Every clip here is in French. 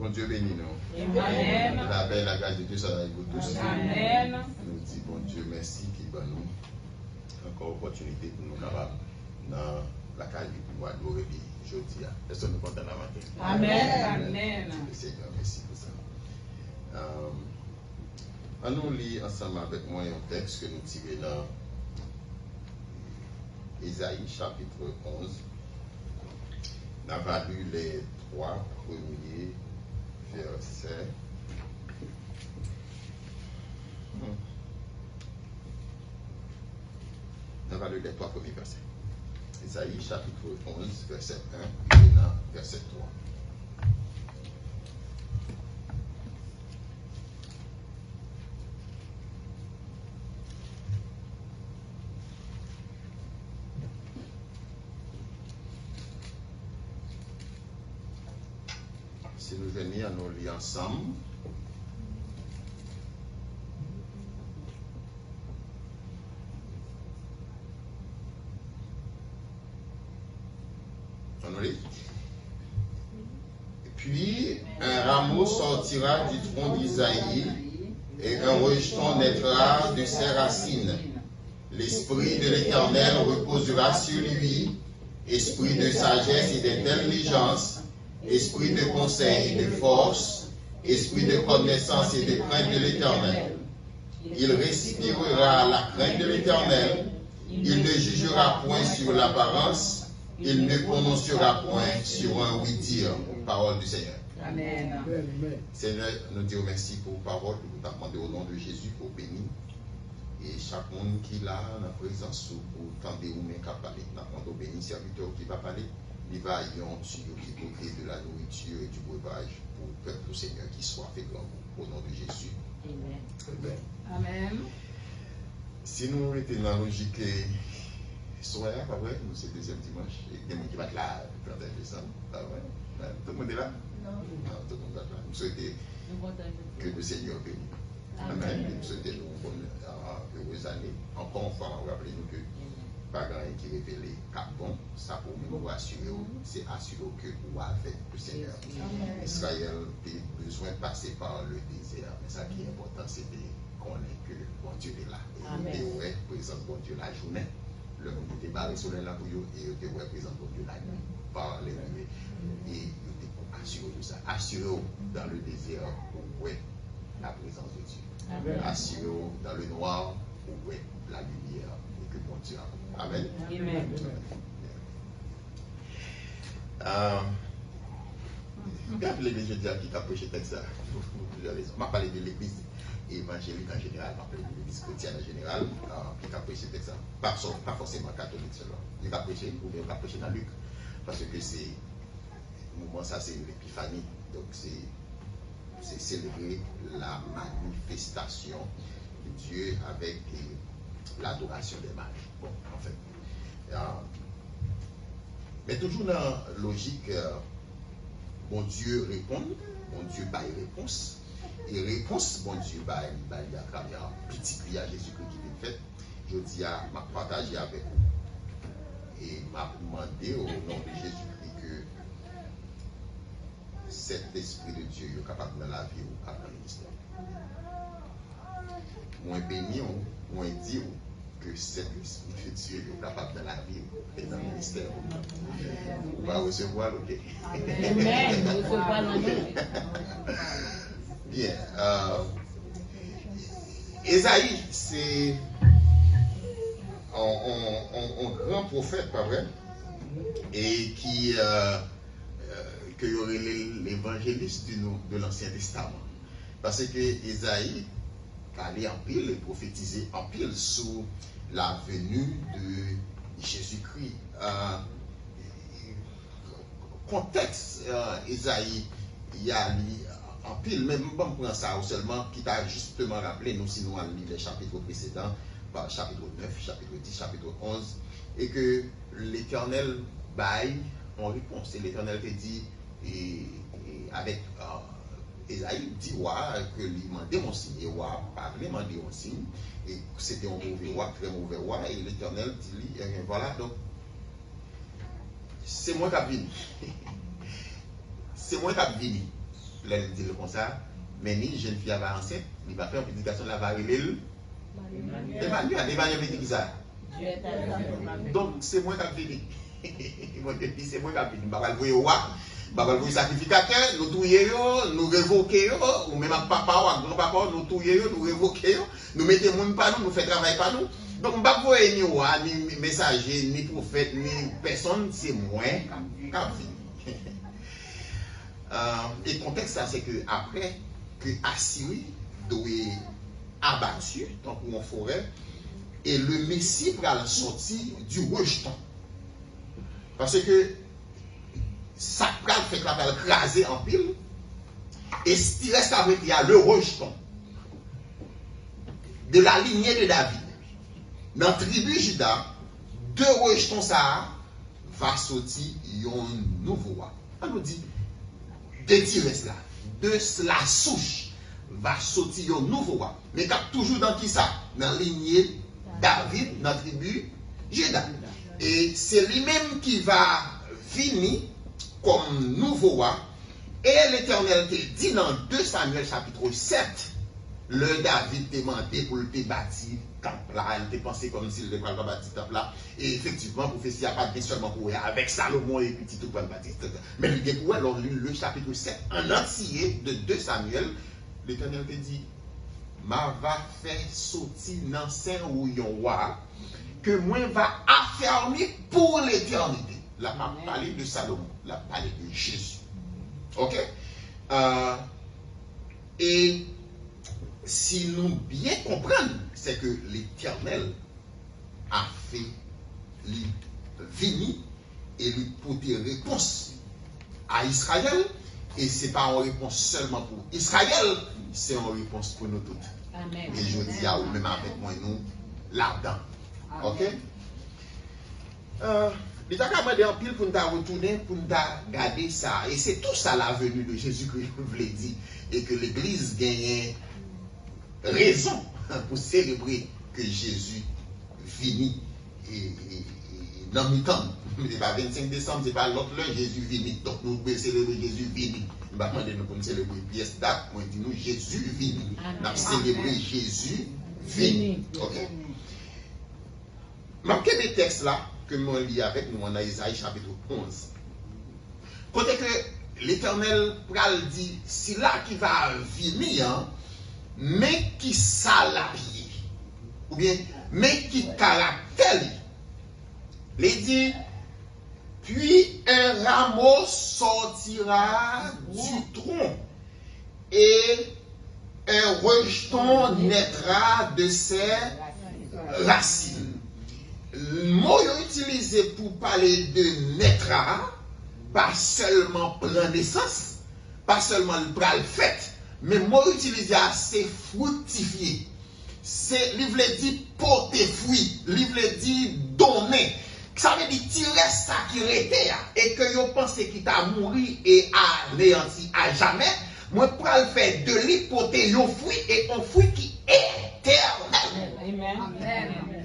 Bon Dieu bénit nous. Amen. La paix et la grâce de Dieu soit avec vous tous. Amen. Nous disons bon Dieu merci qui donne nous encore opportunité pour nous capables dans la caille du pouvoir de nous réveiller aujourd'hui. Est-ce que nous comptons la matin? Amen. Amen. Seigneur, merci pour ça. On nous lit ensemble avec moi un texte que nous tirons dans Ésaïe chapitre 11. On a lu les 3 premiers versets. On va lire les 3 premiers versets. Ésaïe chapitre 11, verset 1, et maintenant verset 3. Si nous venons à nous lire ensemble. Puis un rameau sortira du tronc d'Isaïe et un rejeton naîtra de ses racines. L'esprit de l'Éternel reposera sur lui, esprit de sagesse et d'intelligence, esprit de conseil et de force, esprit de connaissance et de crainte de l'Éternel. Il respirera la crainte de l'Éternel, il ne jugera point sur l'apparence, il ne prononcera point sur un oui-dire. Parole du Seigneur. Amen. Seigneur, nous disons merci pour parole que vous demandez au nom de Jésus pour bénir. Et chaque monde qui est là, dans la présence, pour tendre ou même qu'à parler, nous avons béni serviteur qui va parler, il va y avoir de la nourriture et du breuvage pour le peuple du Seigneur qui soit fait grand au nom de Jésus. Amen. Amen. Si nous étions dans la logique, soir, pas vrai, nous c'est le deuxième dimanche, et il y a des gens qui vont être là le 31 décembre, pas vrai? Tout le monde est là? Non. Tout le monde est là. Nous souhaitons que le Seigneur bénisse. Amen. Nous souhaitons une bonne, heureuse année. Encore une fois, rappelez-nous que pas grand qui révèle cap bon, ça pour nous assurer, c'est assurer que nous avec le Seigneur. Israël a besoin de passer par le désert, mais ça qui est important, c'est qu'on ait que bon Dieu est là. Et ouais, présente bon Dieu la journée. Le monde était barré sur la pour eux et ils étaient présents bon Dieu la nuit par les nuées. Et ils étaient assurés de ça. Assurés dans le désert où est la présence de Dieu. Assurés dans le noir où est la lumière et que bon Dieu a. Amen. Amen. Regarde l'église qui a prêché texte ça. On m'a parlé de l'église évangélique en général, on m'a parlé de l'église chrétienne en général, qui a prêché texte ça. Pas forcément catholique seulement. Il a prêché, ou bien il a prêché dans Luc. Parce que c'est, au moment ça c'est l'épiphanie. Donc c'est célébrer la manifestation de Dieu avec l'adoration des mages. Bon, en fait. Mais toujours dans la logique, bon Dieu répond, bon Dieu baille réponse. Et réponse, bon Dieu baille à travers un petit prière Jésus-Christ qui est fait. Je dis à m'a partagé avec vous. Et m'a demandé au nom de Jésus-Christ que cet esprit de Dieu est capable de la vie ou à le ministère. Moi béni, moi dit que cet esprit de Dieu est capable de la vie et dans le ministère. On va recevoir le Amen. Bien. Ésaïe, c'est un grand prophète, pas vrai? Et qui que y aurait l'évangéliste de l'Ancien Testament. Parce que Ésaïe allait en pile et prophétiser en pile sur la venue de Jésus-Christ. Contexte, Ésaïe, il y a en pile, même bon prendre ça seulement, qui t'a justement rappelé, nous si nous allons lire les chapitres précédents, chapitre 9, chapitre 10, chapitre 11, et que l'Éternel baille en réponse. Et l'Éternel te dit, et avec Ésaïe dit que lui demandait mon signe, et parlait, demandait mon signe, et c'était un mauvais roi, très mauvais roi, et l'Éternel dit, voilà, donc, c'est moi qui ai venu. C'est moi qui ai venu. là, il dit le comme ça, mais ni jeune fille va enceinte, il va faire une prédication, la va révéler. Emmanuel veut dire qui ça? Donc, c'est moi qui ai fini. C'est moi qui ai fini. Je ne vais pas le voir au roi. Je ne vais pas le voir sacrificateur. Nous touillons, nous révoquons, ou même avec papa ou grand-papa, nous touillons, nous révoquons, nous mettons le monde par nous, nous faisons travail par nous. Donc, je ne vais pas voir ni roi, ni messager, ni prophète, ni personne, c'est moi qui ai fini. Et le contexte, c'est que après que Assyrie doit abattu, donc en forêt, et le Messie va sortir du rejeton. Parce que ça fait que la va craser en pile, et ce qui reste avec il y a le rejeton de la lignée de David. Dans la tribu Juda, deux rejetons ça va sortir un nouveau roi. On nous dit, de tirer cela, de la souche va sortir un nouveau roi. Mais toujours dans qui ça? Dans la lignée David, dans la tribu Juda. Et c'est lui-même qui va venir comme nouveau roi. Et l'Éternel te dit dans 2 Samuel chapitre 7, le David t'a demandé pour le bâtir temple là. Il t'a pensé comme s'il devait bâtir temple là. Et effectivement, prophétie n'a pas bien seulement pour avec Salomon et petit tout pour le bâtir. Mais il dit quoi? Alors, le chapitre 7, en entier de 2 Samuel, l'Éternel te dit, ma va faire sortir dans saint ou yon roi que moi va affermir pour l'éternité. Là, m'a parlé de Salomon, là, parlé de Jésus. Ok? Et si nous bien comprenons, c'est que l'Éternel a fait lui venir et lui porter réponse à Israël. Et ce n'est pas une réponse seulement pour Israël, c'est une réponse pour nous toutes. Amen. Et je dis à vous, même avec moi, nous, là-dedans. Ok? L'État a demandé en pile pour nous retourner, pour nous garder ça. Et c'est tout ça la venue de Jésus que je voulais dire. Et que l'Église gagne raison pour célébrer que Jésus finit et dans le temps. Ce n'est pas 25 décembre, ce n'est pas l'autre l'heure, Jésus vini. Donc nous pouvons célébrer Jésus vini. Nous ne pouvons pas célébrer pièce date, nous disons Jésus vini. Nous avons célébré Jésus vini. Ok? Marquez des textes là que nous lisons avec nous en Isaïe chapitre 11. Côté que l'Éternel pral dit, c'est là qui va venir, mais qui salarié, ou bien, mais qui caractère. Il dit, puis un rameau sortira du tronc et un rejeton naîtra de ses racines. Le mot utilisé pour parler de naîtra, pas seulement prendre naissance, pas seulement le pral fait, mais le mot utilisé c'est fructifier. C'est, il veut dire porter fruit, il veut dire donner. Ça veut dire tirer ça qui était et que vous pensez qu'il t'a mouru et anéanti à jamais. Moi, pour le faire de lui porter un fruit et un fruit qui est éternel. Amen.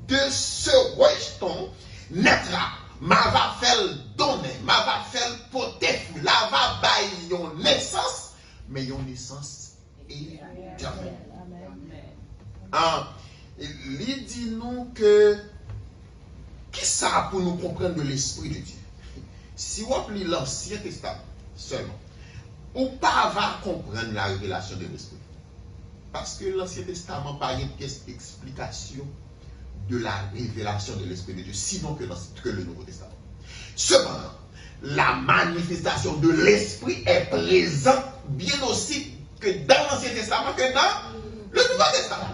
De ce rejeton naîtra, ma va faire donner, ma va faire porter fruit, la va bailler une naissance, mais une naissance éternelle. Il dit nous que qui ça pour nous comprendre de l'Esprit de Dieu? Si on lit l'Ancien Testament seulement, on ne va pas comprendre la révélation de l'Esprit. Parce que l'Ancien Testament n'a pas une explication de la révélation de l'Esprit de Dieu, sinon que le Nouveau Testament. Cependant, la manifestation de l'Esprit est présente bien aussi que dans l'Ancien Testament que dans le Nouveau Testament.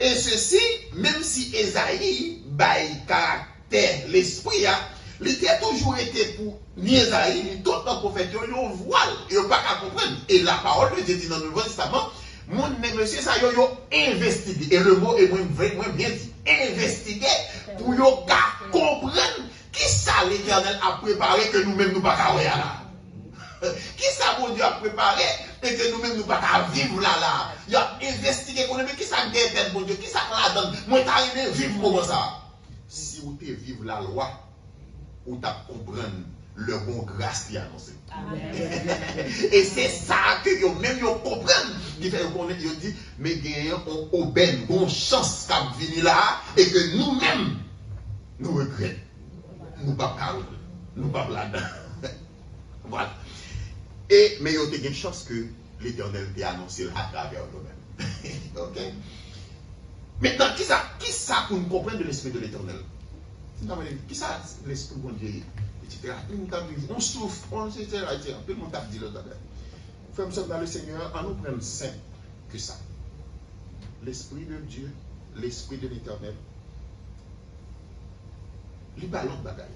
Et ceci, même si Esaïe baille caractère l'esprit, il a toujours été pour ni Esaïe, ni tout le prophète, il y a un voile, il n'y a pas qu'à comprendre. Et la parole de Dieu dit dans le Nouveau Testament, mon monsieur, ça y a investigué. Et le mot est moins bien dit. Investiguer pour comprendre qui ça l'Éternel a préparé que nous-mêmes nous ne pouvons pas là. Qui ça bon Dieu a préparé et que nous-mêmes nous ne pouvons pas vivre là. Il a investigué qui ça gagne bon Dieu, qui ça la donne. Moi, tu arrivé vivre comme ça. Si vous te vivre la loi, ou tu comprendre le bon grâce qui est annoncé. Amen. Et c'est ça que yo même yo comprennent. Qui fait qu'on yo dit mais gagnant on aubaine, bon chance qu'a venir là et que nous-mêmes nous regrettons. Nous pas parler, nous pas là-dedans. Voilà. Et mais yo te une chance que l'Éternel t'ait annoncé à travers nous-mêmes. OK? Maintenant, qui ça pour nous comprendre de l'esprit de l'Éternel? Qui ça l'esprit de Dieu? Etc. On souffre, on etc. Tout le monde a dit l'autre. Frère, nous sommes dans le Seigneur, en nous prenant saint que ça. L'esprit de Dieu, l'esprit de l'Éternel, les ballons de bagaille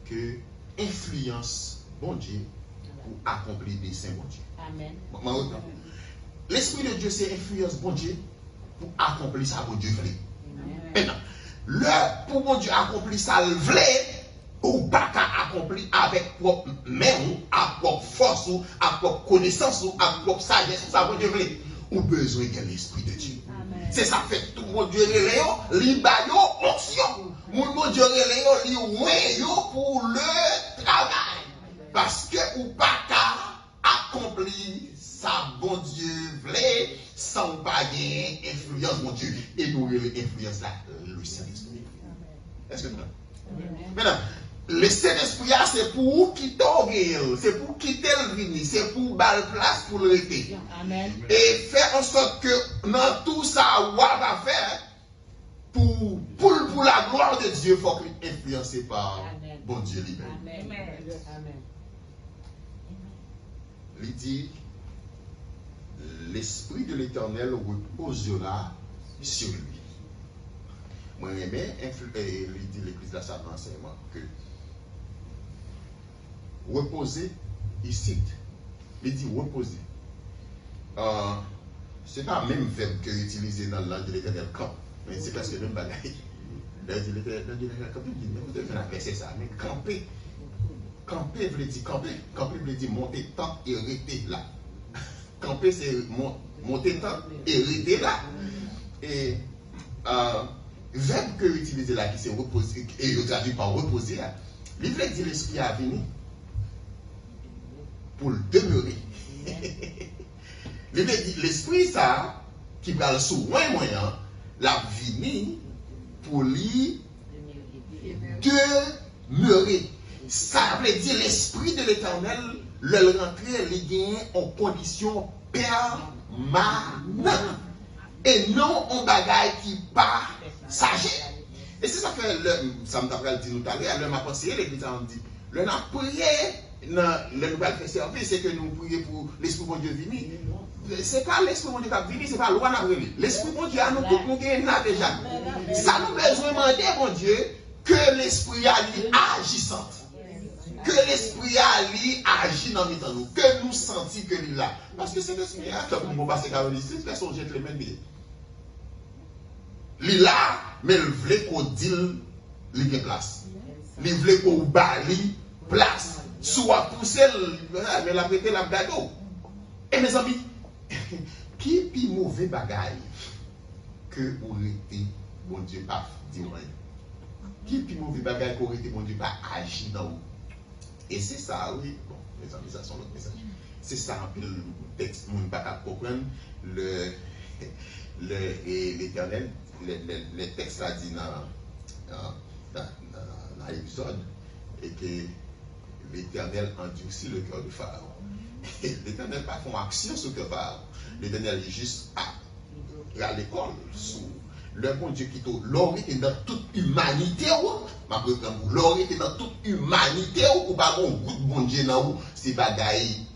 que influence bon Dieu pour accomplir des saints bon Dieu. Amen. L'esprit de Dieu, c'est influence bon Dieu pour accomplir ça bon Dieu voulait. Maintenant, pour bon Dieu accomplir ça le voulait, ou pas qu'à accomplir avec propre main, à propre force, à propre connaissance, à propre sagesse, ça bon Dieu voulait. Ou besoin de l'esprit de Dieu. C'est ça fait tout mon Dieu reléo, li bayo onction. Mon Dieu reléo, li ouéyo pour le travail. Parce que ou pas qu'à accomplir ça bon Dieu voulait sans pas gagner influence mon Dieu. Et nous l'influence là, le Saint-Esprit. Est-ce que nous? Maintenant, le Saint-Esprit, c'est pour quitter le c'est pour quitter le vini, c'est pour balle place pour le rester. Amen. Et faire en sorte que dans tout ça, on va faire pour la gloire de Dieu, il faut qu'il soit influencé par bon Dieu lui-même. Amen. Il dit, l'Esprit de l'Éternel reposera sur lui. Moi, il dit l'Église de sa enseignement que reposer ici, il dit reposer. Ce n'est pas le même verbe que utilisé dans le langue de l'Éternel camp, mais c'est parce que le même bagaille. L'ange de l'Éternel camp, il dit, mais vous devez faire c'est ça, mais camper. Camper veut dire camper. Camper veut dire monter tant et rester là. Camper, c'est monter tant et rester là. Et verbe que utiliser là, qui c'est reposer, et il traduit par reposer, il veut dire l'esprit à venir pour le demeurer. Il veut dire l'esprit, ça, qui va le soin moyen, la venir pour lui demeurer. Ça veut dire l'esprit de l'Éternel, le rentrer, les gagner en condition permanente. Et non en bagaille qui part sagesse. Et c'est ça que ça me rappelle dit tout à l'heure, le m'a pensé, l'église a dit, le n'a prié, le nouvel fait service, c'est que nous prions pour l'esprit de Dieu venir. C'est pas l'esprit de Dieu qui a venu, c'est pas loi n'a venu. L'esprit de Dieu a nous tout nous là déjà. Ça nous besoin de demander, mon Dieu, que l'esprit a lui agissante. Que l'esprit a lui agit dans nous, que nous sentions que lui là. Parce que c'est l'esprit là, comme vous passez à la c'est personne jette les mêmes. Li là, mais il voulait qu'on dise li place. Il voulait qu'on bali place. Soit pousser, mais la prêter la gado. Et mes amis, qui est plus mauvais bagaille que on était, mon Dieu, pas dit rien. Qui est plus mauvais bagaille qu'on était, mon Dieu, pas agir dans vous. Et c'est ça, oui. Bon, mes amis, ça sont l'autre message. C'est ça un peu le texte, mon pas comprendre l'Éternel. Le texte a dit dans l'Exode et que l'Éternel endurcit le cœur de Pharaon. L'Éternel n'a pas fait action sur le cœur de Pharaon. L'Éternel est juste à l'école sous le bon Dieu qui l'aurait dans toute humanité. L'aurait dans toute humanité ou pas bon goût de bon Dieu dans où c'est bagaille.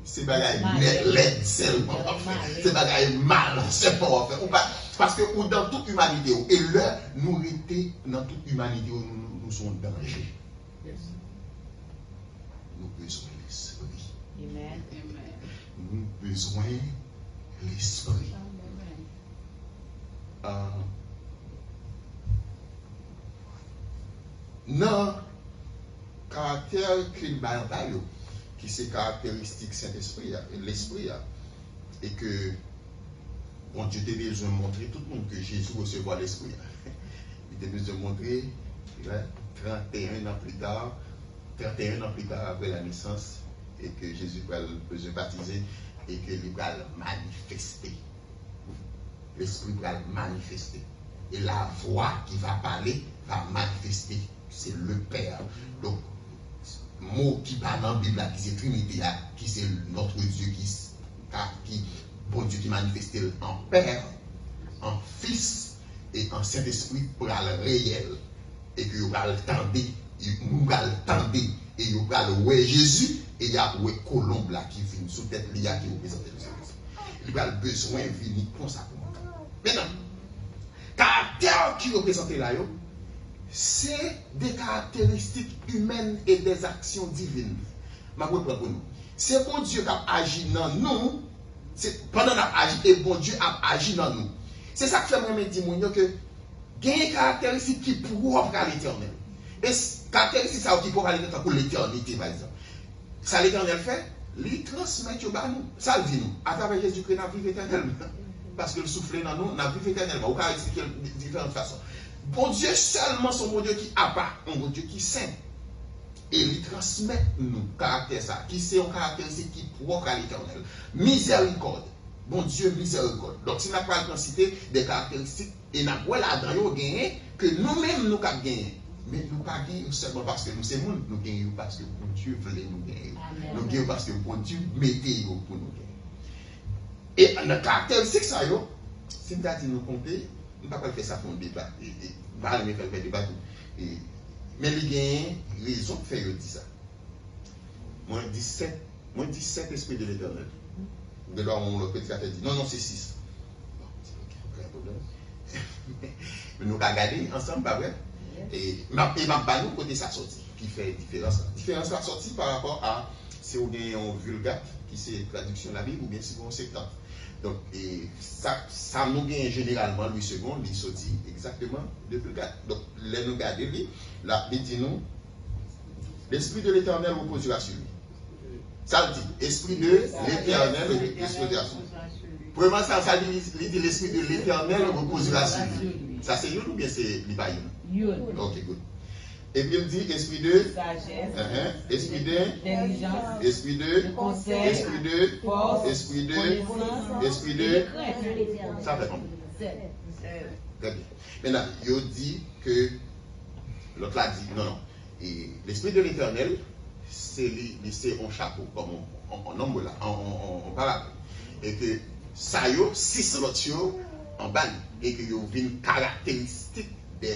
C'est bagaille l'aide seulement. C'est bagaille mal, c'est pas fait. Parce que dans toute humanité, et là, nous étions dans toute humanité, nous sommes en danger. Nous besoin de l'esprit. Amen. Nous besoin de l'esprit. Non, caractère qu'il va qui c'est caractéristique Saint-Esprit, l'esprit, et que bon Dieu t'a besoin de montrer tout le monde que Jésus recevoir l'esprit. Il t'a besoin de montrer 31 ans plus tard, après la naissance, et que Jésus va le baptiser, et que il va le manifester. L'Esprit va le manifester. Et la voix qui va parler va manifester. C'est le Père. Donc, mot qui parle dans la Bible, qui c'est Trinité, qui c'est notre Dieu, qui bon Dieu qui manifeste en Père, en Fils et en Saint-Esprit pour le réel. Et que vous allez tendre, nous allons tendre, et vous allez voir Jésus, et il y a une colombe là qui vient sous tête, qui représente le Saint-Esprit. Il a besoin de venir comme ça pour moi. Maintenant, caractère qui représente là, c'est des caractéristiques humaines et des actions divines. Je vais pour nous. C'est bon Dieu qui a agi dans nous, pendant qu'il a agi, et bon Dieu a agi dans nous. C'est ça que fait moi dire que il y a des caractéristiques qui prouvent à l'éternel. Et caractéristiques qui prouvent à l'éternel pour l'éternité, par exemple. Ça l'éternel fait, il transmet à nous. Ça le dit nous. À travers Jésus-Christ, nous avons vécu éternellement. Parce que le souffle dans nous, nous avons vécu éternellement. On peut expliquer de différentes façons. Bon Dieu seulement son bon Dieu qui a pas, un bon Dieu qui saint. Et il transmet nous caractère ça, qui c'est un caractéristique qui provoque à l'éternel. Miséricorde. Bon Dieu miséricorde. Donc si nous avons cité des caractéristiques, et nous avons là-dedans gagné que nous-mêmes nous avons gagné. Mais nous pas gagné seulement parce que nous sommes monde, nous gagnons parce que bon Dieu voulait nous gagner. Nous gagnons parce que bon Dieu mettait pour nous gagner. Et dans caractéristique ça, si nous avons dit nous compter, nous ne pouvons pas faire ça pour un débat. Pas le faire un débat. Mais il y a une raison pour faire ça. Moi, 17 esprits de l'éternel. De là, on le petit a dit non, c'est 6. Bon, c'est aucun problème. Mais nous allons regarder ensemble, pas vrai? Et ma nous côté ça sorti, qui fait différence. Différence la sortie par rapport à si on a un vulgate, qui c'est traduction de la Bible, ou bien si on a un septante. Donc, ça nous gagne généralement, lui second, il sortit exactement de vulgate. Donc, les nous garder, là, il dit nous, l'esprit de l'éternel reposera sur lui. Ça le dit, esprit de l'éternel reposera sur lui. Premièrement, ça dit l'esprit de l'éternel reposera sur lui. Ça c'est Youn ou bien c'est Libayoun? Youn. Ok, good. Et puis il dit esprit de sagesse, esprit d'intelligence, esprit de conseil, esprit de force, esprit de ça fait combien? Très bien. Maintenant, il dit que l'autre l'a dit non. Et l'esprit de l'éternel, c'est un chapeau, comme on nomme là, on parle. Et que ça y est, 6 l'autre en bas, et que y a une caractéristique de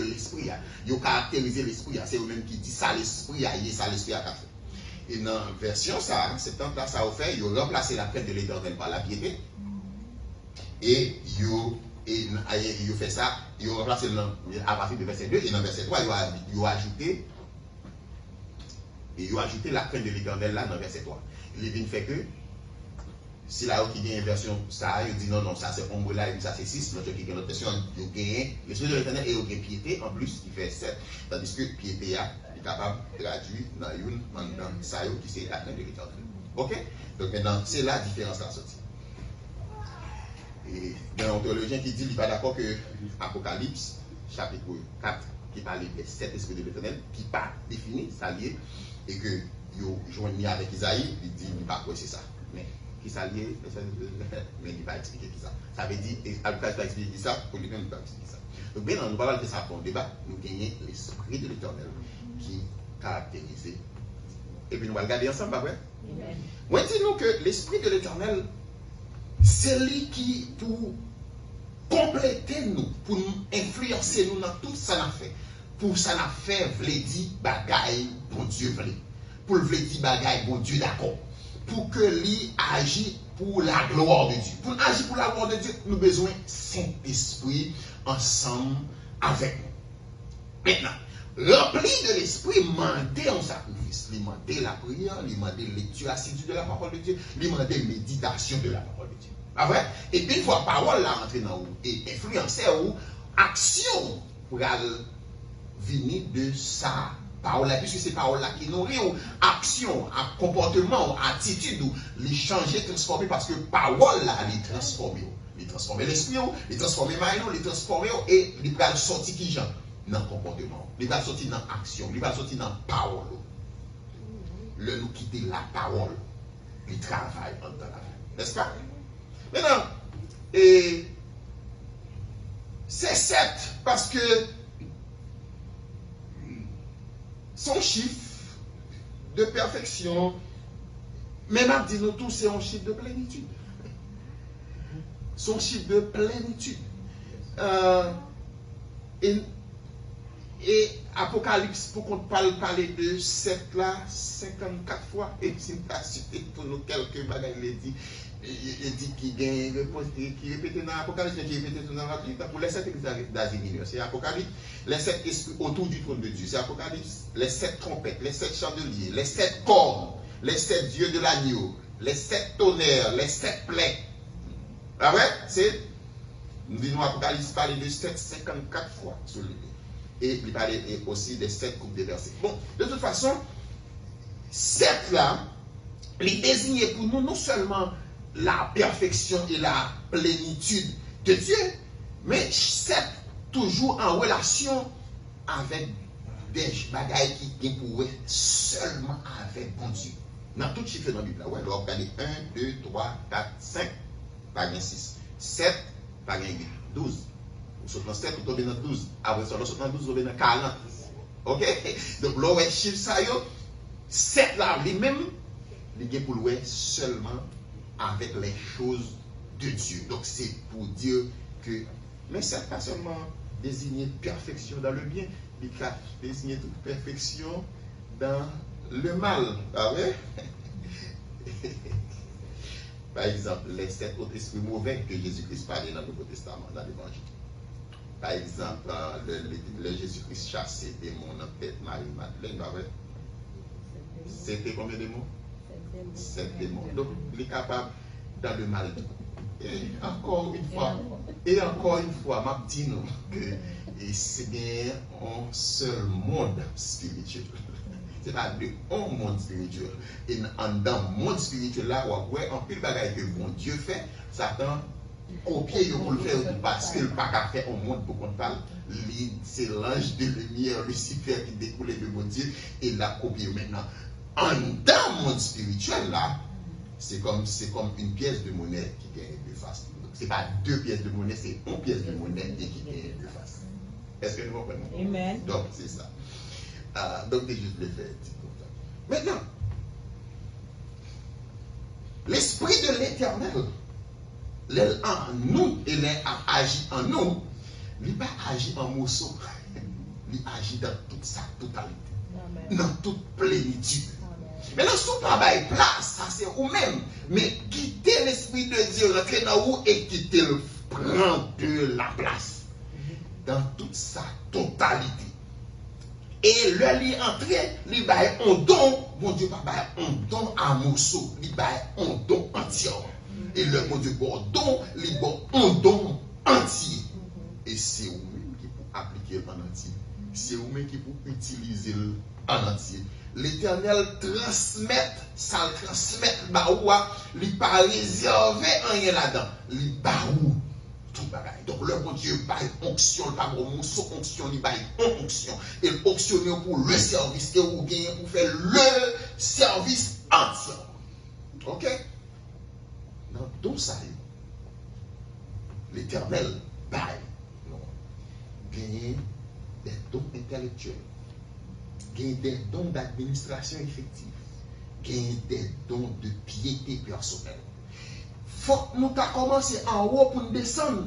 l'esprit. Il caractérise l'esprit. C'est eux-mêmes qui disent ça l'esprit, ça l'esprit a fait. Et dans la version, ça, septembre, là, ça a fait, ils ont remplacé la crainte de l'éternel par la piété. Et ils ont fait ça, ils ont remplacé à partir du verset 2, et dans le verset 3, ils ont ajouté la crainte de l'éternel là dans le verset 3. Il fait que, si là qui gagne une version, ça, il dit non, ça c'est ombre là, et ça c'est 6, l'autre qui gagne l'autre version, il gagne l'esprit de l'éternel et il gagne piété, en plus, il fait 7. Tandis que piété est capable de traduire dans une, dans ça, qui c'est la crainte de l'éternel. Ok? Donc maintenant, c'est la différence là sortie. Et il y a un théologien qui dit qu'il n'est pas d'accord que Apocalypse, chapitre 4, qui parle des 7 esprits de l'éternel, qui n'est pas défini, ça lié, et que yo joignent avec Isaïe, il dit qu'il n'est pas quoi c'est ça. Mais qui s'allie, mais il va expliquer tout ça. Ça veut dire, Apocalypse va expliquer ça, pour lui-même il va expliquer ça. Donc maintenant, nous parlons de ça pour un débat, nous gagnons l'esprit de l'éternel qui caractérise. Et puis nous allons regarder ensemble, pas vrai? Moi, dis-nous que l'esprit de l'éternel, c'est lui qui, pour compléter nous, pour nous influencer nous dans tout ça n'a fait. Pour ça n'a fait, v'lait dire bagaille, bon Dieu v'lait. Pour le v'lait dire bagaille, bon Dieu d'accord. Pour que lui agisse pour la gloire de Dieu. Pour agir pour la gloire de Dieu, nous avons besoin de Saint-Esprit ensemble avec nous. Maintenant, rempli de l'esprit, mandé en sacrifice. Il mandé la prière, il mandé la lecture assidue de la parole de Dieu, il mandé la méditation de la parole de Dieu. Pas vrai? Et puis, une fois la parole là rentrée dans vous et influencer vous, action pour venir de sa parole là, puisque c'est parole là qui nourrit ou action, comportement, attitude, ou les changer, transformer, parce que parole là, les transformer. Les transformer l'esprit, les transformer maillot, les transformer et les sortir qui genre. dans le comportement. Il va sortir dans l'action. Il va sortir dans la parole. Le nous quitter la parole. Il travaille dans la vie. N'est-ce pas? Maintenant, c'est 7 parce que son chiffre de perfection, même à dire nous tous, c'est un chiffre de plénitude. Son chiffre de plénitude. Et Apocalypse, pour qu'on parler de 7 là, 54 fois, et c'est pas cité pour nous quelques bagages, il dit qu'il gagne, qui répète dans l'Apocalypse, qui répète dans la Bible, pour les 7 églises d'Asie mineure, c'est Apocalypse, les 7 esprits autour du trône de Dieu, c'est Apocalypse, les 7 trompettes, les 7 chandeliers, les 7 cornes, les 7 dieux de l'agneau, les 7 tonnerres, les 7 plaies. Ah ouais, c'est, nous disons Apocalypse parle de 7, 54 fois sur le livre. Et il parlait aussi des 7 groupes de versets. Bon, de toute façon, 7 là, il désignait pour nous non seulement la perfection et la plénitude de Dieu, mais 7 toujours en relation avec des bagailles qui viennent pour seulement avec bon Dieu. Dans tout chiffre dans la Bible, ouais, alors regardez 1, 2, 3, 4, 5, pas 6, 7, pas 12. Vous sautez dans 7, vous tombez dans 12. Après ça, vous sautez dans 12, vous tombez dans 40. Ok? Donc, là, ouais, chiffre ça, 7 là, les mêmes, les gains pour le seulement avec les choses de Dieu. Donc, c'est pour dire que, mais c'est pas seulement désigner perfection dans le bien, il a désigné toute perfection dans le mal. Ah ouais? Par exemple, les 7 autres esprits mauvais que Jésus-Christ parlait dans le Nouveau Testament, dans l'Évangile. Par exemple, le Jésus-Christ chassait des démons dans tête Marie-Madeleine. C'était combien de démons? 7 démons. Donc, il est capable dans le mal. Et encore une fois, m'a dit nous que c'est bien un seul monde spirituel. C'est pas un monde spirituel. Et dans le monde spirituel là, on voit un pile de bagaille que bon Dieu fait, Satan copier pour le faire parce qu'il n'a pas qu'à faire au monde pour qu'on parle. C'est l'ange de lumière, Lucifer qui découle de bon Dieu et l'a copié maintenant. Dans le monde spirituel là, c'est comme une pièce de monnaie qui gagne 2 faces. Ce n'est pas 2 pièces de monnaie, c'est une pièce de monnaie et qui gagne 2 faces. Est-ce que nous comprenons? Amen. Donc c'est ça. Donc c'est juste le fait. Maintenant, l'esprit de l'Éternel, en nous, il agit en nous, il n'a pas agi en morceaux, il agit dans toute sa totalité, dans toute plénitude. Maintenant, si vous n'avez pas place, ça c'est vous-même, mais quittez l'esprit de Dieu, rentrez dans vous et quittez le prendre de la place, dans toute sa totalité. Et le lit entré, il va un don, mon Dieu, pas un don à morceaux, il va un don entier. Et le mon Dieu, bon don, il va un don entier. Et c'est vous-même qui pour appliquer en entier. C'est vous-même qui pour utiliser en entier. L'Éternel transmet, ça le transmet, il pas réservé rien là-dedans. Il baou. Donc le bon Dieu baille onction, le pas morceau onction, il baille onction. Et l'onctionner pour le service et vous gagnez pour faire le service entier. Ok? Dans tout ça, l'Éternel baille. Gagner des dons intellectuels, gagner des dons d'administration effective, gagner des dons de piété personnelle. Faut que nous commencer en haut pour nous descendre.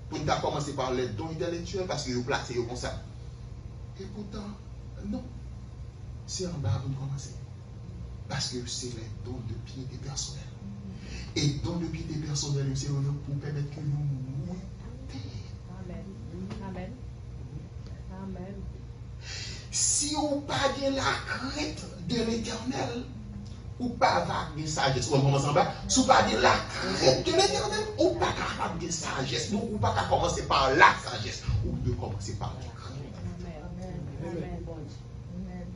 Pour nous commencer par les dons intellectuels parce que vous placez comme ça. Et pourtant, non. C'est en bas pour nous commencer. Parce que c'est les dons de piété personnelle. Et dons de piété personnelle, c'est pour permettre que nous montions. Amen. Amen. Amen. Si on n'a pas de la crainte de l'Éternel, ou pas avoir de sagesse, on commence en bas, si on n'a pas de la crainte de l'Éternel, ou pas capable de sagesse, donc ou pas commencer par la sagesse, ou de commencer par la crainte.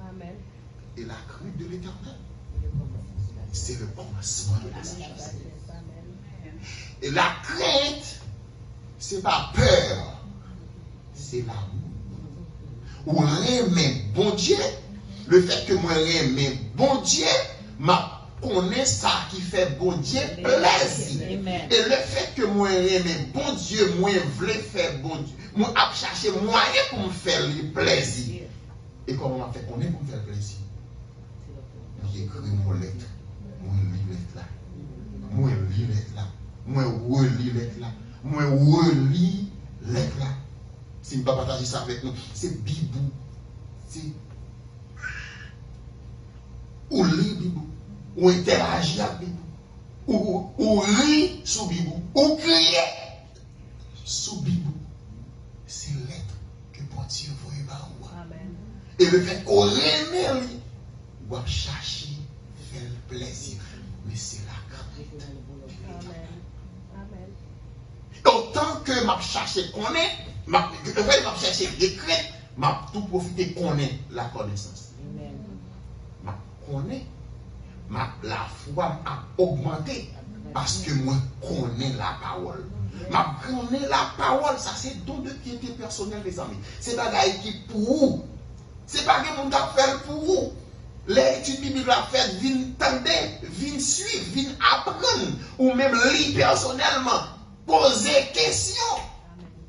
Amen. Et la crainte de l'Éternel, c'est le commencement de la sagesse. Et la crainte, c'est pas peur, c'est l'amour. ou aimer bon Dieu, le fait que moi aimer bon Dieu, m'a connaît ça qui fait bon Dieu plaisir. Et le fait que moi aimer bon Dieu, moi voulais faire bon Dieu, moi a chercher moyen pour me faire le plaisir. Et comment on fait connaître pour me faire plaisir? J'écris mon lettre, moi lis lettre là, moi lis lettre là, moi relis lettre là, moi relis lettre là. Si je ne peux pas partager ça avec nous, c'est bibou, c'est ou lit bibou, ou interagir avec bibou, ou rire sous bibou, ou crier sous bibou. C'est lettre que bon Dieu voyait par moi. Et le fait qu'on remet lui, on va chercher, faire le plaisir. Mais c'est la crainte. Autant que m'a cherché qu'on est, m'a cherché des craintes, m'a tout profité qu'on ait la connaissance. M'a connaît, la foi a augmenté parce que moi connais la parole. M'a connais la parole, ça c'est don de piété personnelle, les amis. C'est bagaille qui pour vous. C'est pas que mon gars fait pour vous. L'étude biblique la fait, vient tendre, vient suivre, vient apprendre, ou même lire personnellement, poser questions.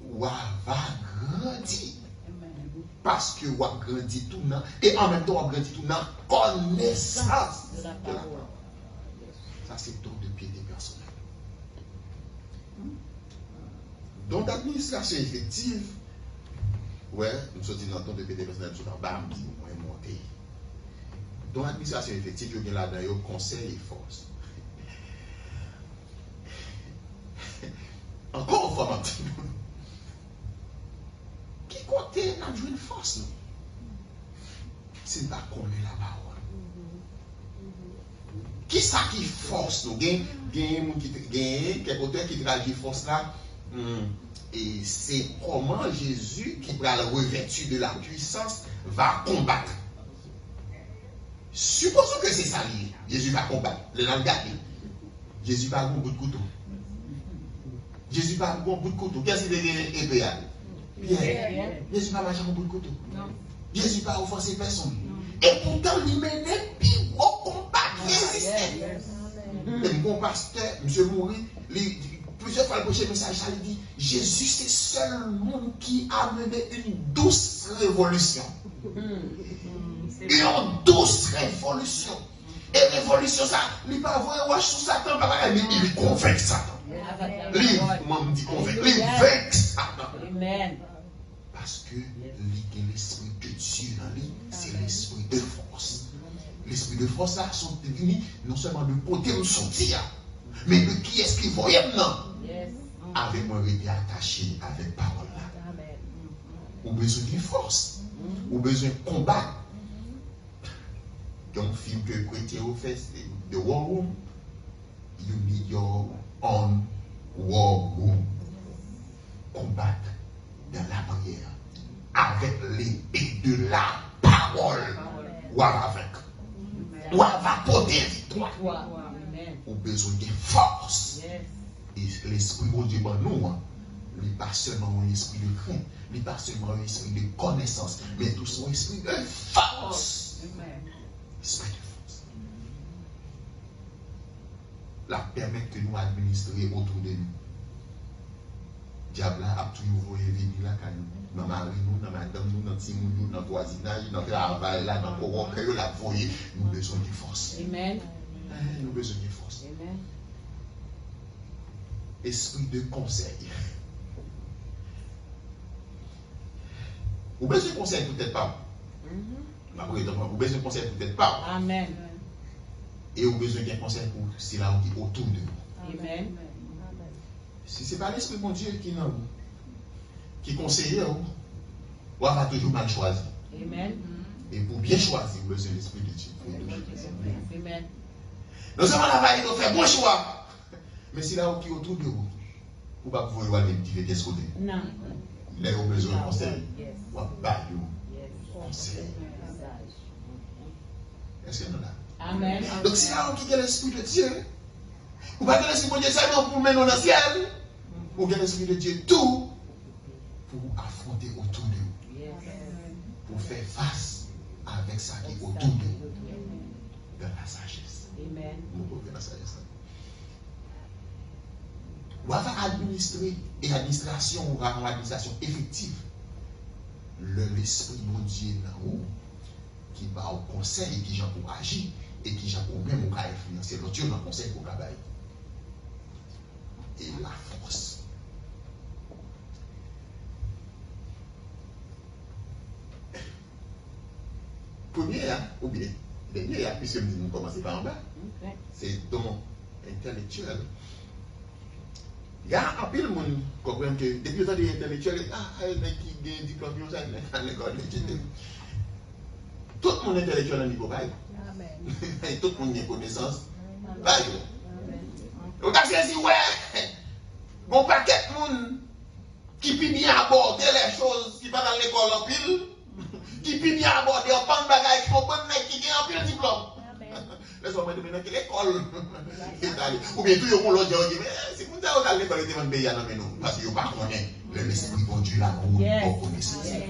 Ou va grandir. Parce que vous avez grandi tout le temps, et en même temps, vous avez grandi tout le temps, connaissance de la parole. Ça, c'est don de piété personnelle. Donc, l'administration effective, ouais, nous sommes dans le don de piété personnelle, nous sommes bam, nous sommes montés. Donc, l'administration effective, il y a là-dedans, conseil et force. Encore une fois, qui côté n'a joué une force, non? C'est pas connaître la parole. Qui ça qui force, nous? Quelques auteurs qui traduit force là, et c'est comment Jésus, qui prend le revêtu de la puissance, va combattre. Supposons que c'est ça, Jésus va combattre. Le langage, Jésus va avoir un bout de couteau. Jésus va avoir un bout de couteau. Qu'est-ce qu'il est épée? Pierre. Jésus va marcher un bout de couteau. Jésus va offenser personne. Et pourtant, il mène plus gros combat résisté. Et mon pasteur, M. Moury, plusieurs fois le prochain message, il dit Jésus, c'est le seul monde qui a mené une douce révolution. Une douce révolution. Et révolution, ça, il n'est pas vrai, ouais, sous Satan, mais il convainc Satan. Il dit convainc. Il vainc Satan. Parce que l'esprit de Dieu dans lui, c'est l'esprit de force. L'esprit de force, là, sont devenus non seulement de côté où sortir, mais de qui est-ce qui voyait maintenant. Avec moi, été attaché avec parole là. Ou besoin de force, ou besoin de combat. Dans le film que Chrétien a fait, c'est The War Room. You need your own war room. Combattre dans la prière avec l'épée de la parole. Ou avec. Ou va porter victoire. Ou besoin de force. Et l'esprit de Dieu, nous, il n'est pas seulement un esprit de crainte, il n'est pas seulement un esprit de connaissance, mais tout son esprit de force. Esprit de force. La permettre de nous administrer autour de nous. Diable a toujours voulu venir là, dans ma rue, dans madame, dans le timon, dans le voisinage, dans le travail, là, dans le coron, que la voyez, nous avons besoin de force. Amen. Nous avons besoin de force. Amen. Esprit de conseil. Vous besoin de conseil peut-être pas. Vous besoin de conseil peut-être pas. Amen. Et vous besoin d'un conseil pour c'est là qui autour de vous. Amen. Si ce n'est pas l'esprit de Dieu qui nous qui conseille, vous avez toujours mal choisi. Amen. Et pour bien choisir, vous besoin de l'esprit de Dieu. Amen. Nous sommes là pour faire bon choix. Mais si là qui autour de vous, vous ne pouvez pas vous aller dire qu'est-ce que vous dites. Non. Là, vous avez besoin de conseil. Vous avez besoin de conseil. Est-ce que nous là? Amen. Donc si là qui a l'esprit de Dieu, vous ne pouvez pas l'esprit de Dieu seulement pour mener dans le ciel. Vous avez l'esprit de Dieu tout pour affronter autour de vous. avec ça qui est autour de nous. Dans la sagesse. Amen. Nous pouvons dans la sagesse. Ou avoir administré et administration ou avoir une administration effective. L'esprit de Dieu dans nous qui va au conseil et qui j'en pour agir et qui j'en pour même influencer l'autre dans le conseil pour travailler. Et la force. Premier, ou bien, dernier, puisque nous commençons par en bas, c'est don intellectuel. Il y a un peu de monde qui comprend que depuis le temps des intellectuels, il y a qui a un diplôme, il y a l'école, tout le monde est intellectuel à niveau bail. Tout le monde a connaissance. Bail. Vous avez dit, ouais, bon paquet de monde qui peut bien aborder les choses qui va dans l'école en pile, qui peut bien aborder en pan de bagaille, qui comprend qui a un pile diplôme. Laisse-moi me demander que l'école ou bien tout le monde dit c'est pour ça que l'école est demandée à nous parce que vous ne connaissez pas l'esprit de Dieu là où vous connaissez.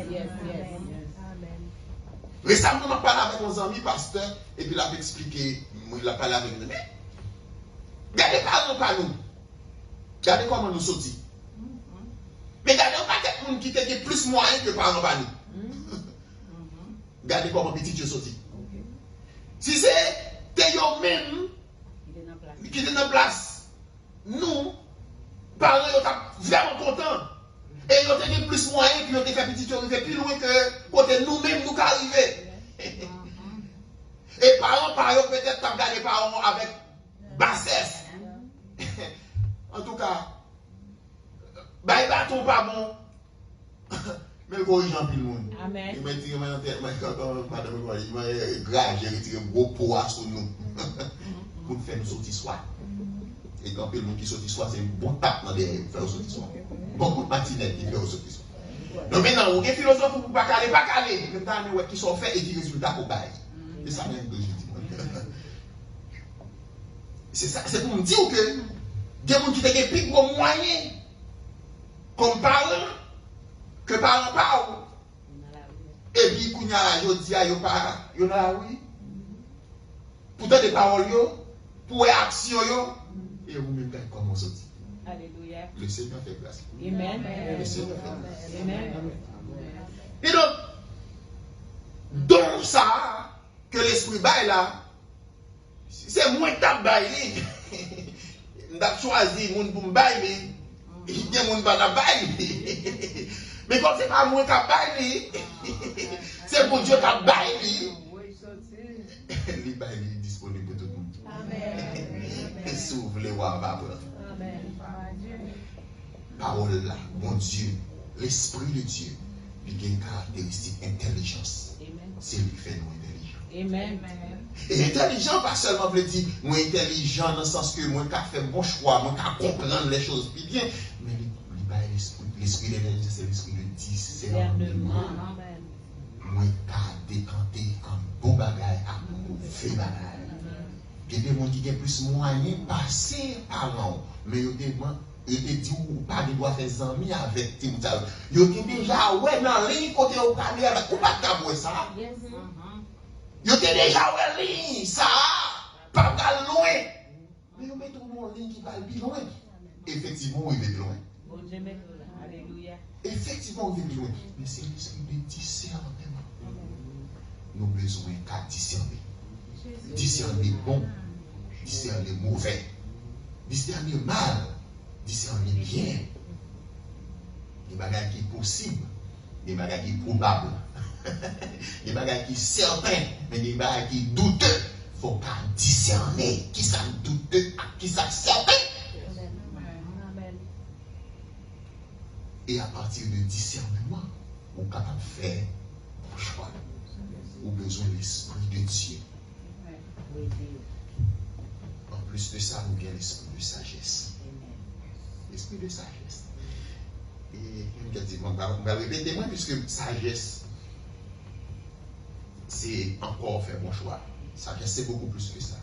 Récemment, on a parlé avec mon ami pasteur et puis il a expliqué, il a parlé avec nous. Mais regardez pas nous. Regardez comment nous sortis. Mais regardez pas quelqu'un qui a plus moyen que par nous. Regardez comment petit Dieu sorti. Si c'est eux même qui sont en place, nous, parents, nous sommes vraiment contents. Et ils ont plus moyens, puis ils ont fait petit Dieu arriver plus loin que côté nous-mêmes nous arriver. Et parents, peut-être t'as regardé parents avec bassesse. En tout cas, bah ils battent pas bon. Mais il corrige en pile monde. Amen. Il m'a tiré ma tête, il m'a grave, j'ai retiré un gros poids sur nous. Pour nous faire nous sortir soir. Et quand le monde qui sortit soir, c'est un bon tape dans derrière pour faire nous sortir soir. Beaucoup de matinée qui fait nous sortir soir. Donc maintenant, vous avez philosophe pour pas caler. Même temps, qui sont faits et qui résultat pour bail. C'est ça même que je dis. C'est ça, c'est pour me dire que des gens qui ont plus gros moyens comme parents que parents parlent. Et puis, quand il dit à yon parents, yon la oui. Pour des paroles, pour des actions, et vous-même, comment sortir. Alléluia. Le Seigneur fait grâce. Amen. Le Seigneur fait grâce. Amen. Et donc ça, que l'esprit baille là, c'est moins tap baille. Nous avons choisi moun pour me baille, il y a moun pour me baille. Mais comme c'est pas moi qui baille, c'est pour Dieu qui baille. Les bailles disponibles pour tout le monde. Amen. Et s'ouvre les voies à Amen. Parole là, mon Dieu, l'esprit de Dieu, il a une caractéristique intelligence. C'est lui qui fait nous intelligents. Amen. Et intelligent, pas seulement veut dire moi intelligent dans le sens que moi qui fait bon choix, moi qui comprendre les choses bien, mais l'esprit d'intelligence, c'est l'esprit de discernement. Moi qui décanté comme bon bagage à mauvais bagage. Il y a des gens qui ont plus moyens passer par là, mais ils te dit ou pas de doit faire amis avec Timothée. Ils ont déjà ouais dans ligne côté au parler avec ou pas de ça. Ils ont déjà ouais ligne ça pas loin. Mais ils mettent tout le monde ligne qui va plus loin. Effectivement, il est loin. Alléluia. Effectivement, il est loin. Mais c'est l'esprit de discernement. Nous avons besoin qu'à discerner. Discerner bon, discerner mauvais, discerner mal, discerner bien. Des bagages qui sont possibles, des bagages qui sont probables, des bagages qui sont certains, mais des bagages qui sont douteux. Il faut qu'à discerner qui sont douteux, qui sont certains. Et à partir de discernement, on est capable de faire un choix. On a besoin de l'esprit de Dieu. En plus de ça, nous avons l'esprit de sagesse. L'esprit de sagesse. Et on va répéter moi, puisque sagesse, c'est encore faire bon choix. Sagesse, c'est beaucoup plus que ça.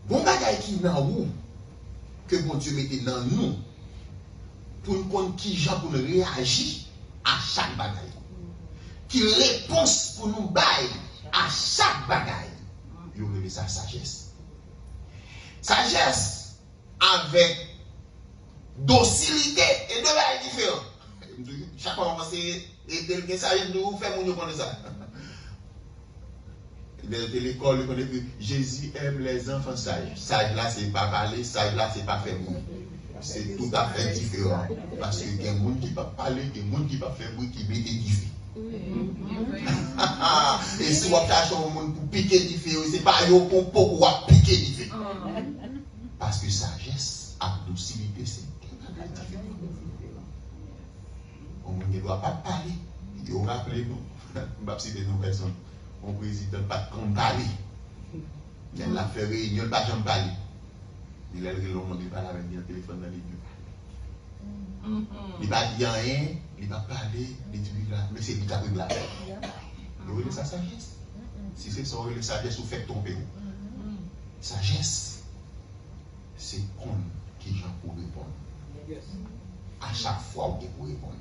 Bon bagage qui est dans nous, que bon Dieu mette dans nous, pour nous connaître qui gens pour nous réagir à chaque bagaille. qui réponse pour nous bailler à chaque bagaille. Vous voulez ça sagesse. Sagesse avec docilité et deux bagailles différents. Chaque fois qu'on c'est et sagesse nous fait mon connaître ça. De l'école, on connaît que Jésus aime les enfants sages. Sage là, c'est pas parler, sage là, c'est pas faire bruit. C'est tout à fait différent. Parce qu'il y a des gens qui ne peuvent pas parler, il y a des gens qui ne peuvent pas faire bruit, qui mettent du feu. Et si on cache un monde pour piquer du feu, ce n'est pas un pour pouvoir piquer du feu. Parce que sagesse et docilité, c'est différent. On ne doit pas parler. Et on rappelle nous, je ne vais pas citer nos personnes. Mon président n'a pas de parler. Il a fait réunion, il n'a pas de parler. Il a dit qu'il n'a pas la même téléphone dans les yeux. Il n'a pas dit rien, il n'a pas parlé, il dit là, mais c'est lui qui a pris la paix. Vous voyez sa sagesse? Si c'est ça, la sagesse, vous faites tomber. Sagesse, c'est qu'on qui j'en pour répondre. À chaque fois, vous pour répondre.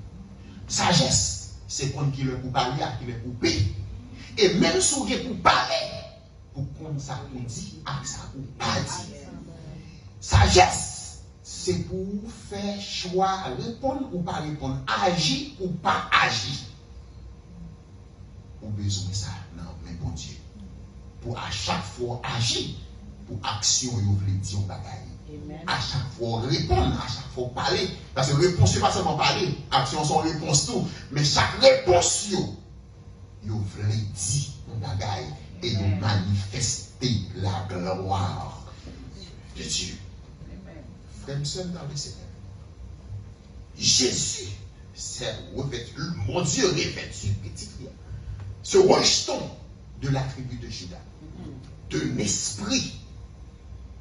Sagesse, c'est qu'on qui le pour parler, qui le pour payer. Et même si vous pour parler, pour qu'on ça vous dit, avec ça vous pas dit. Sagesse, c'est pour faire choix, répondre ou pas répondre, agir ou pas agir. Vous avez besoin de ça, non, mais bon Dieu. Pour à chaque fois agir, pour action, vous voulez dire un bagaille. À chaque fois répondre, à chaque fois parler. Parce que réponse, ce n'est pas seulement parler, action, sont réponse tout. Mais chaque réponse, vous voulez dire un bagaille et vous manifester la gloire de Dieu. Frère, nous sommes dans le Seigneur. Jésus s'est revêtu, mon Dieu revêtu, petit frère, ce rejeton de la tribu de Juda, d'un esprit,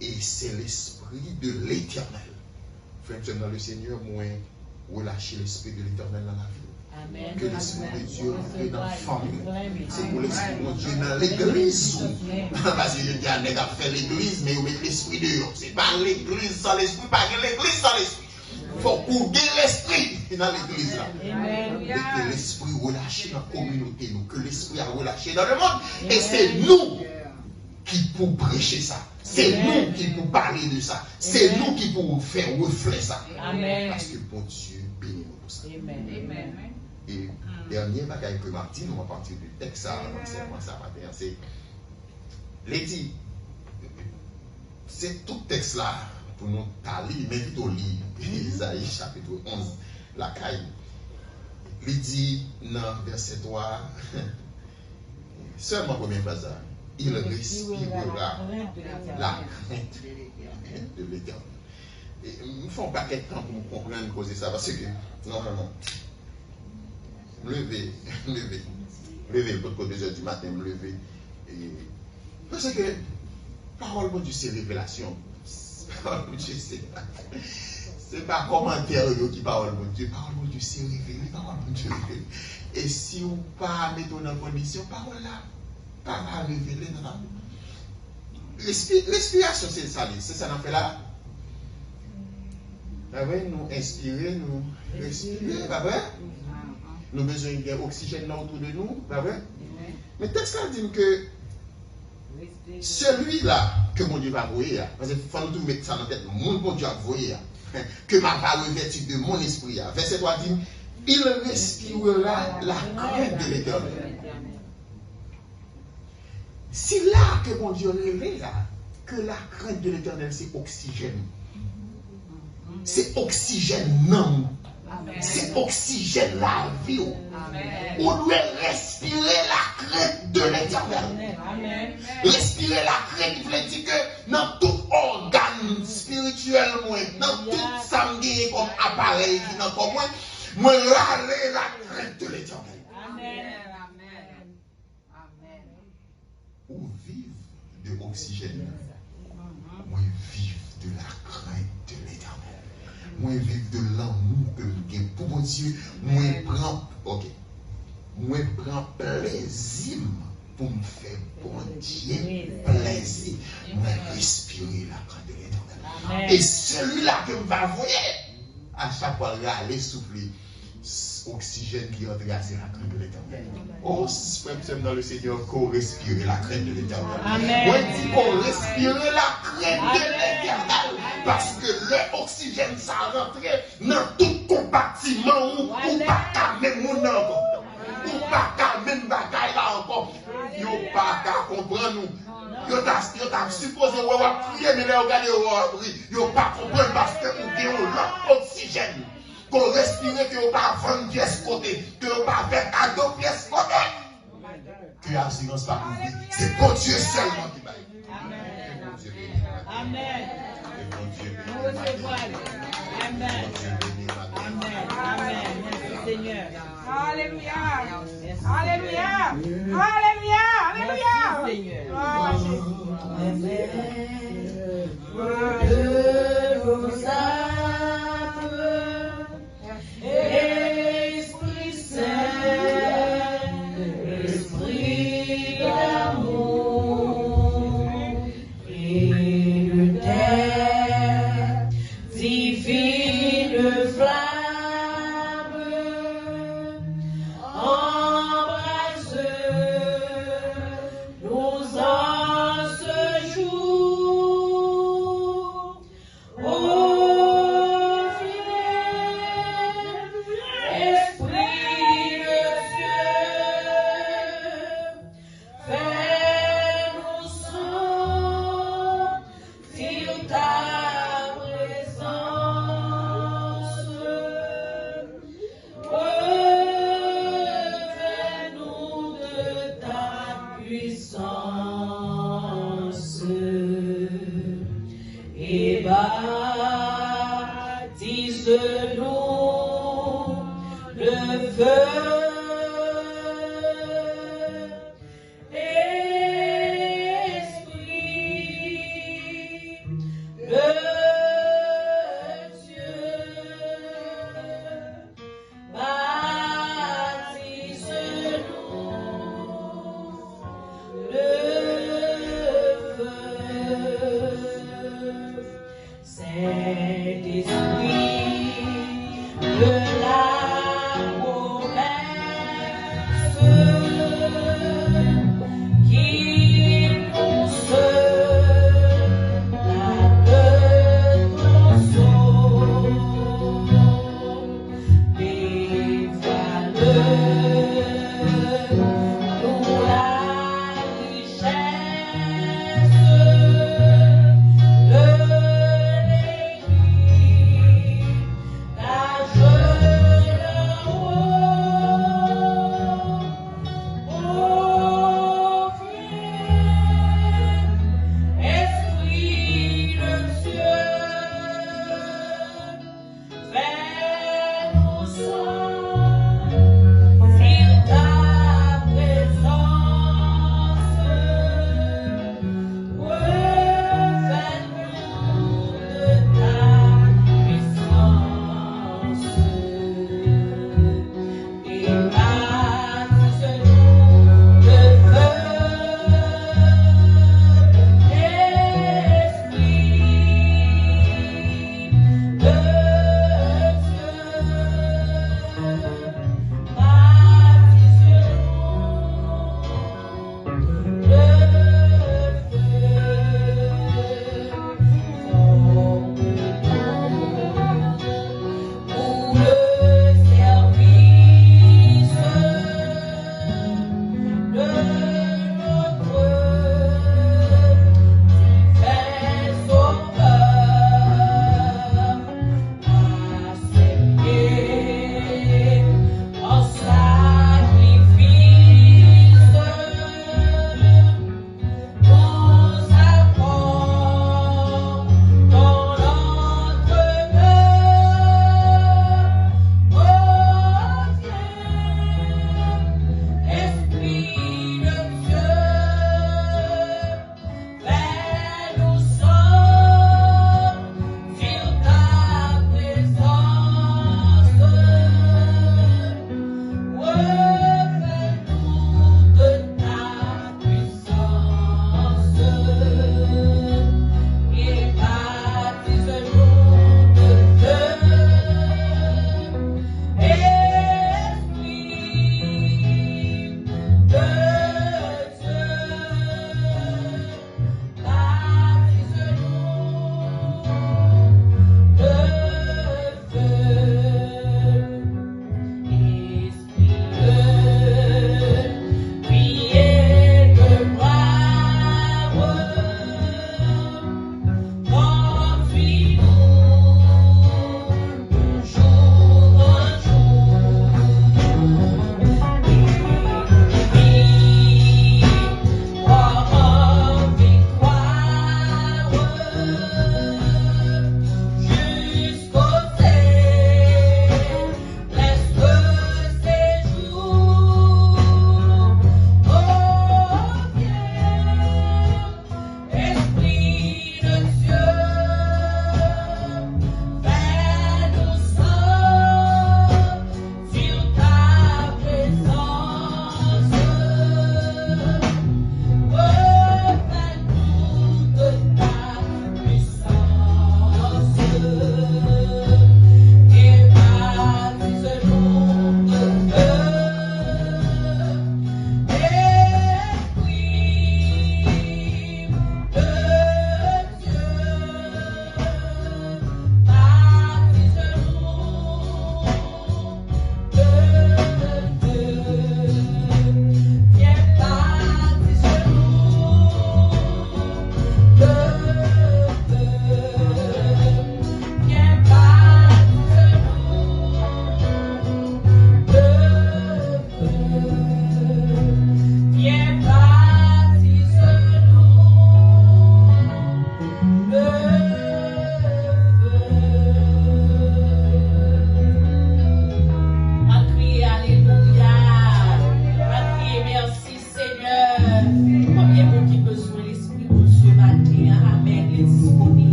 et c'est l'esprit de l'Éternel. Frère, nous sommes dans le Seigneur, moi, relâcher l'esprit de l'Éternel dans la vie. Amen. Que l'esprit de Dieu entre dans la famille. C'est pour l'esprit de Dieu dans l'église. Parce que je dis à nèg a fait l'église, mais vous mettez l'esprit dehors. C'est pas l'église sans l'esprit, pas l'église sans l'esprit. Il faut couper l'esprit dans l'église là. Que l'esprit relâché dans la communauté, nous, que l'esprit a relâché dans le monde. Et c'est nous qui pouvons prêcher ça. C'est nous qui pouvons parler de ça. C'est nous qui pouvons faire reflet ça. Amen. Parce que bon Dieu bénit nous pour ça. Amen. Et dernier bagaille que m'a dit, nous à partir du texte, ça matin, c'est Lady, c'est tout texte là pour nous lire, mais plutôt lire Isaïe chapitre 11, la caille. Il dit dans verset 3, seulement première phrase, il respirera la crainte de l'Éternel. Il faut un paquet de temps pour nous comprendre causer ça, parce que normalement, levez le pot de 2h du matin, me lever. Parce que parole de Dieu, c'est révélation. Parole de Dieu, c'est pas commentaire qui parole de Dieu. Parole de Dieu, c'est révélé. Parole de Dieu, révélé. Et si vous pas mettez dans condition, parole là, pas révéler dans la respiration, c'est ça, c'est ça qu'on fait là. Nous inspirer, nous respirer, pas vrai? Nous avons besoin d'oxygène autour de nous, pas vrai? Mais le texte dit que celui-là que mon Dieu va envoyer, parce qu'il faut nous mettre ça dans la tête, mon Dieu va envoyer, que m'a revêtu de mon esprit. Verset 3 dit, il respirera la crainte de l'Éternel. C'est là que mon Dieu révèle que la crainte de l'Éternel, c'est oxygène. C'est oxygène non. C'est oxygène la vie. On doit respirer la crainte de l'Éternel. Respirer la crainte, il veut dire que dans tout organe spirituel, dans tout samedi comme appareil qui n'a pas moi râler la crainte de l'Éternel. Ou vivre de l'oxygène. Moi vivre de la crainte de l'Éternel. Moi vivre de l'amour que j'ai pour mon Dieu. Moi prends plaisir pour me faire bon Dieu plaisir. Moi respirer la crainte de l'Éternel. Et celui-là que me va voir à chaque fois aller souffler. oxygène qui entre, c'est la crainte de l'éternel. Oh, frère, dans le Seigneur, qu'on respire la crainte de l'éternel. Moi, je dis qu'on respire la crainte de l'éternel. Parce que l'oxygène, ça rentre dans tout compartiment ou pas qu'à même mon encore. Ou pas qu'à même bagaille là encore. Yo pas qu'à comprendre nous. Yo t'a supposé ou va prier, mais là, regardez, yo pas comprendre parce que vous avez l'oxygène. Qu'on respire, que vous pas 20 pièces côté, que vous pas faire 4 pièces côté. Que l'assurance pas pour vous. C'est pour Dieu seulement qui va. Amen. Amen. Amen. Amen. Amen. Merci Seigneur. Alléluia. Alléluia. Alléluia. Alléluia. Seigneur. De nos âmes, Esprit Saint, Esprit d'amour et de terre, divine flamme, embrasse nous en ce jour. Oh,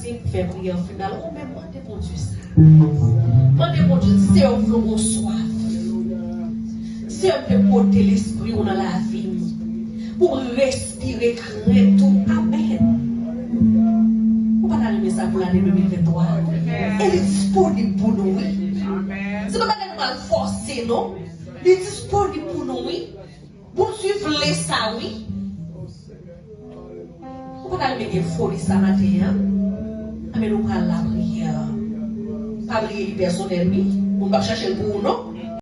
passer pour faire prière finale. On même demandez mon Dieu ça. Demandez mon Dieu, c'est un flot soif. C'est un peu porter l'esprit dans la vie. Pour respirer, créer tout. Amen. On va allumer ça pour l'année 2023. Elle est disponible pour nous. C'est pas que nous allons forcer, non? Elle est disponible pour nous. Pour suivre les ça, oui. On va allumer des folies ça matin. Mais nous allons la prière. Pas prier personnellement. On va chercher le pour nous.